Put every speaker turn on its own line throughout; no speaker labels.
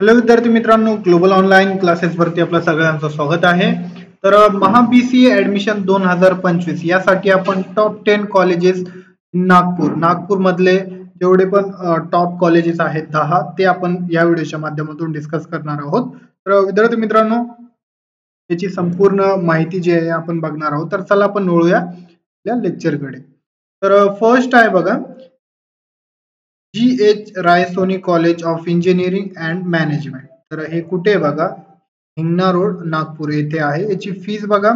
Hello विद्यार्थी मित्रांनो, global online classes वरती आपलं सगळ्यांचं स्वागत आहे. तर महाबीसीए ऍडमिशन 2025 यासाठी आपण टॉप 10 कॉलेजेस नागपूर मधले जेवढे पण टॉप कॉलेजेस आहेत 10 ते आपण या व्हिडिओच्या माध्यमातून डिस्कस करणार आहोत. तर विद्यार्थी मित्रांनो, याची संपूर्ण माहिती जी आहे आपण बघणार आहोत. तर चला आपण वळूया आपल्या लेक्चरकडे. तर फर्स्ट आहे बघा, G H. Raisoni college of engineering and management. तर हे कुठे आहे बघा, हिंगणा रोड नागपूर येथे आहे. याची फीस बघा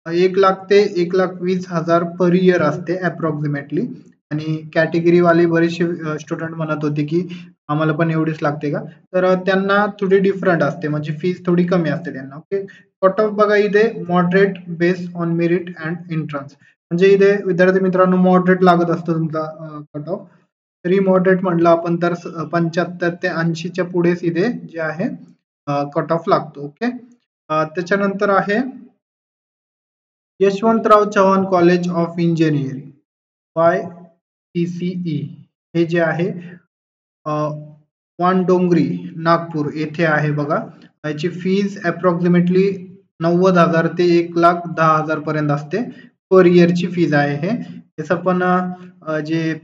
1,00,000 ते 1,20,000 पर इयर असते अप्रॉक्सिमेटली. आणि कॅटेगरी वाले बरेचसे स्टुडंट म्हणत होते की आम्हाला पण एवढीच लागते का, तर त्यांना थोडी डिफरंट असते, म्हणजे फीस थोडी कमी असते त्यांना. ओके, कट ऑफ बघा इथे moderate based on merit and entrance, म्हणजे इथे विद्यार्थी मित्रांनो मॉडरेट लागत असतो तुमचा कट ऑफ. तरी मॉडरेट म्हटलं आपण तर 75 ते 80च्या पुढेच इथे जे आहे कट ऑफ लागतो. ओके, त्याच्यानंतर आहे Yashwantrao Chavan college of engineering YTCE, हे जे आहे वानडोंगरी नागपूर येथे आहे बघा. याची फीज अप्रॉक्सिमेटली 90,000 ते 1,10,000 पर्यंत असते. पर इयरची फीज आहे हे. याचं पण जे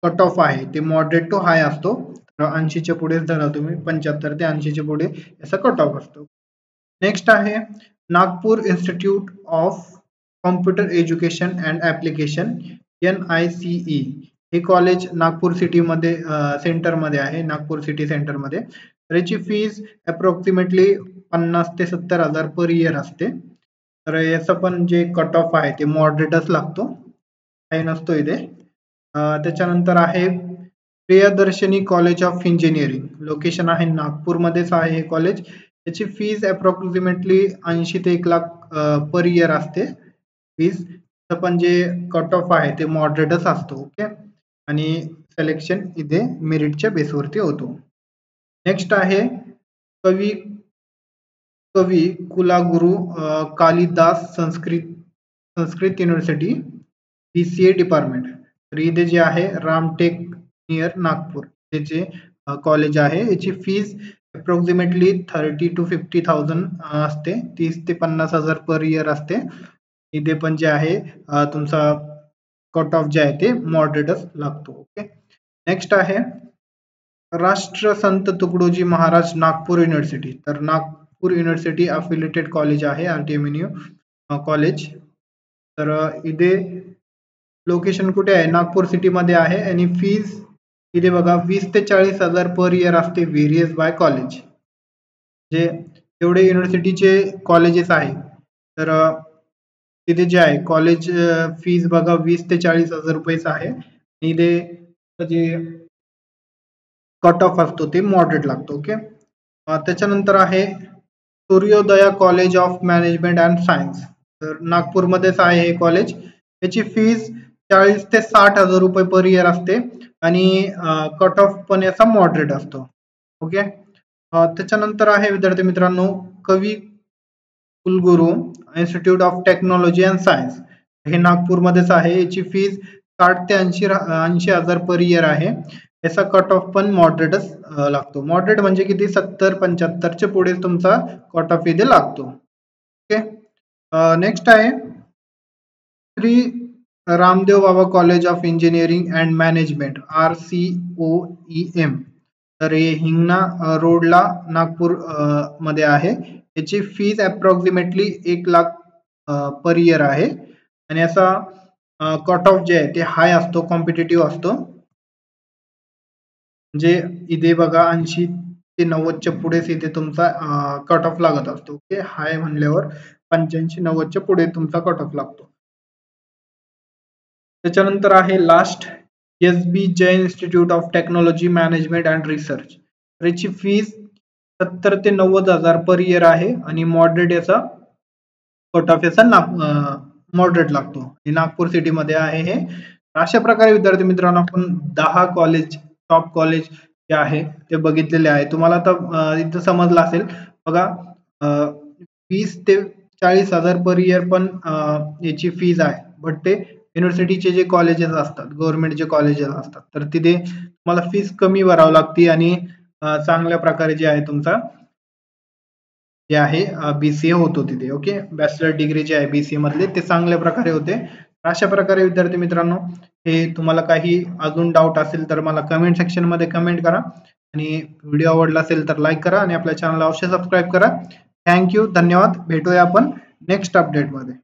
कट ऑफ आहे ते मॉडरेट टू हाय असतो. 80च्या पुढे धरा तुम्ही, 75 ते 80च्या पुढे याचा कट ऑफ असतो. नेक्स्ट आहे Nagpur institute of computer education and application NICE. हे कॉलेज नागपूर सिटी मध्ये सेंटरमध्ये आहे, नागपूर सिटी सेंटरमध्ये. तर याची फीज अप्रॉक्सिमेटली 50 ते 70,000 पर इयर असते. तर याचं पण जे कट ऑफ आहे ते मॉडरेटच लागतो, काही नसतो इथे. त्याच्यानंतर आहे Priyadarshini college of engineering, location आहे नागपूरमध्येच आहे हे कॉलेज. याची फीज अप्रॉक्सिमेटली 80 ते 1,00,000 पर इयर असते फीज. पण जे कट ऑफ आहे ते मॉडरेटच असतो. ओके, आणि सिलेक्शन इथे मेरिटच्या बेसवरती होतो. नेक्स्ट आहे कवी कवी कुलगुरू Kalidas Sanskrit university BCA department. तर इथे जे आहे रामटेक नियर नागपूर हे जे कॉलेज आहे, याची फीज अप्रॉक्सिमेटली 30 to 50,000 असते, 30 ते 50,000 पर इयर असते. इथे पण जे आहे तुमचा कट ऑफ जे आहे ते मॉडरेटच लागतो. ओके, नेक्स्ट आहे राष्ट्रसंत तुकडोजी महाराज नागपूर युनिव्हर्सिटी. तर नागपूर युनिव्हर्सिटी अफिलिएटेड कॉलेज आहे, RTMNU कॉलेज. तर इथे लोकेशन कुठे आहे, नागपूर सिटी मध्ये आहे. आणि फीज इथे बघा 20 ते 40,000 पर इयर असते, व्हेरियस बाय कॉलेज. जे एवढे युनिव्हर्सिटीचे कॉलेजेस आहे, तर तिथे जे आहे कॉलेज फीज बघा 20 ते 40,000 रुपयेच आहे. इथे जे कट ऑफ असतो ते मॉडरेट लागतो. ओके, त्याच्यानंतर आहे Suryodaya college of management and science. तर नागपूरमध्येच आहे हे कॉलेज. याची फीज 40 ते 60,000 रुपये पर इयर असते, आणि कट ऑफ पण याचा मॉडरेट असतो. ओके, त्याच्यानंतर आहे विद्यार्थी मित्रांनो कवी कुलगुरू institute of technology and science, हे नागपूरमध्येच आहे. याची फीज 60 ते 80,000 पर इयर आहे. याचा कट ऑफ पण मॉडरेटच लागतो. मॉडरेट म्हणजे किती, 70-75च्या पुढे तुमचा कट ऑफ इथे लागतो. ओके, नेक्स्ट आहे Shri Ramdev Baba college of engineering and management RCOEM. तर हे हिंगणा रोडला नागपूर मध्ये आहे. याची फीज अप्रॉक्सिमेटली 1,00,000 पर इयर आहे. आणि याचा कट ऑफ जे आहे ते हाय असतो, कॉम्पिटेटिव्ह असतो. म्हणजे इथे बघा 80 ते 90च्या पुढेच इथे तुमचा कट ऑफ लागत असतो. ओके, हाय म्हणल्यावर 85-90च्या पुढे तुमचा कट ऑफ लागतो. त्याच्यानंतर आहे last SB Jain institute of technology management and research. याची फीज 70 ते 90,000 पर इयर आहे, आणि मॉडरेट याचा कट ऑफ याचा मॉडरेट लागतो. हे नागपूर सिटी मध्ये आहे हे. अशा प्रकारे विद्यार्थी मित्रांनो आपण 10 कॉलेज, टॉप कॉलेज जे आहे ते बघितलेले आहे. तुम्हाला आता इथं समजलं असेल बघा, 20 ते 40,000 पर इयर पण याची फीज आहे. बट ते युनिव्हर्सिटीचे जे कॉलेजेस असतात, गव्हर्नमेंटचे कॉलेजेस असतात, तर तिथे तुम्हाला फीज कमी भरावी लागते, आणि चांगल्या प्रकारे जे आहे तुमचा जे आहे BCA होतो तिथे. ओके, बॅचलर डिग्री जे आहे BCA मधले ते चांगल्या प्रकारे होते. अशा प्रकारे विद्यार्थी मित्रांनो, हे तुम्हाला काही अजून डाऊट असेल तर मला कमेंट सेक्शन मध्ये कमेंट करा आणि व्हिडिओ आवडला असेल तर लाईक करा आणि आपल्या चॅनलला अवश्य सबस्क्राईब करा. थँक यू, धन्यवाद. भेटूया आपण नेक्स्ट अपडेट मध्ये.